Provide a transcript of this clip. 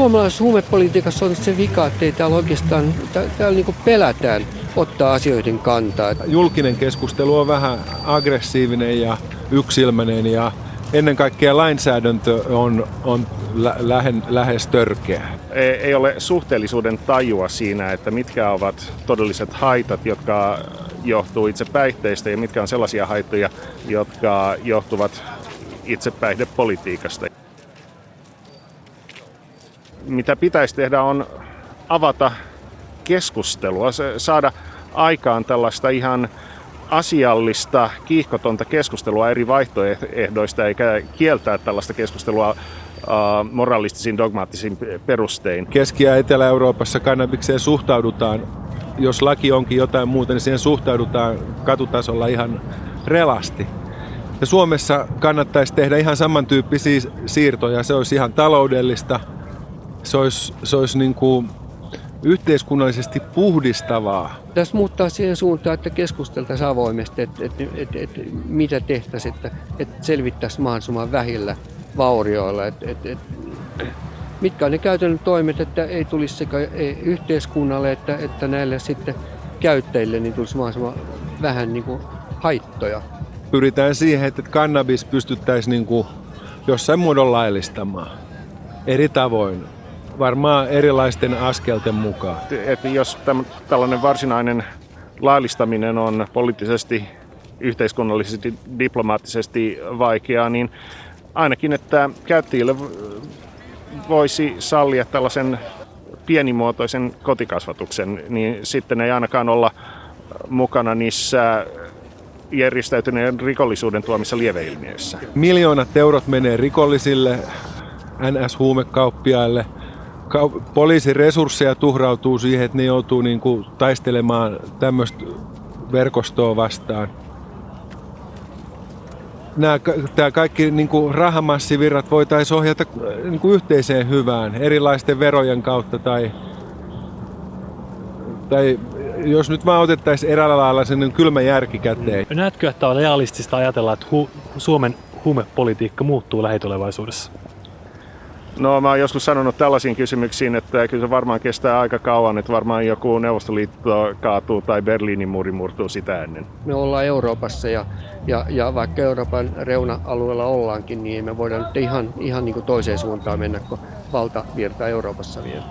suomalaisessa huumepolitiikassa on se vika, että ei täällä oikeastaan, täällä niin kuin pelätään ottaa asioiden kantaa. Julkinen keskustelu on vähän aggressiivinen ja yksilmäinen ja ennen kaikkea lainsäädäntö on lähes törkeä. Ei ole suhteellisuuden tajua siinä, että mitkä ovat todelliset haitat, jotka johtuu itse päihteistä ja mitkä on sellaisia haittoja, jotka johtuvat itse päihdepolitiikasta. Mitä pitäisi tehdä on avata keskustelua, saada aikaan tällaista ihan asiallista, kiihkotonta keskustelua eri vaihtoehdoista eikä kieltää tällaista keskustelua moralistisin, dogmaattisin perustein. Keski- ja Etelä-Euroopassa kannabikseen suhtaudutaan, jos laki onkin jotain muuta, niin siihen suhtaudutaan katutasolla ihan relasti. Ja Suomessa kannattaisi tehdä ihan samantyyppisiä siirtoja. Se olisi ihan taloudellista, se olisi niin kuin yhteiskunnallisesti puhdistavaa. Tässä muuttaa siihen suuntaan, että keskusteltaisiin avoimesti, että mitä tehtäisiin, että selvittäisiin mahdollisimman vähillä vaurioilla. Mitkä on ne käytännön toimet, että ei tulisi sekä yhteiskunnalle että näille sitten käyttäjille niin tulisi mahdollisimman vähän niin kuin haittoja. Pyritään siihen, että kannabis pystyttäisiin niin kuin jossain muodon laillistamaan eri tavoin. Varmaan erilaisten askelten mukaan. Että jos tällainen varsinainen laillistaminen on poliittisesti, yhteiskunnallisesti, diplomaattisesti vaikeaa, niin ainakin, että käyttäjille voisi sallia tällaisen pienimuotoisen kotikasvatuksen, niin sitten ei ainakaan olla mukana niissä järjestäytyneen rikollisuuden tuomissa lieveilmiöissä. Miljoonat eurot menee rikollisille, NS-huumekauppiaille. Poliisin resursseja tuhrautuu siihen, että ne joutuu niin kuin taistelemaan tämmöistä verkostoa vastaan. Tämä kaikki niin kuin rahamassivirrat voitaisiin ohjata niin kuin yhteiseen hyvään erilaisten verojen kautta tai jos nyt vaan otettaisiin eräällä lailla sen kylmä järki käteen. Näetkö, että on realistista ajatella, että Suomen huumepolitiikka muuttuu lähitulevaisuudessa? No, mä oon joskus sanonut tällaisiin kysymyksiin, että kyllä se varmaan kestää aika kauan, että varmaan joku Neuvostoliitto kaatuu tai Berliinin muuri murtuu sitä ennen. Me ollaan Euroopassa ja vaikka Euroopan reuna-alueella ollaankin, niin me voidaan nyt ihan niin kuin toiseen suuntaan mennä, kun valtavirta Euroopassa vielä.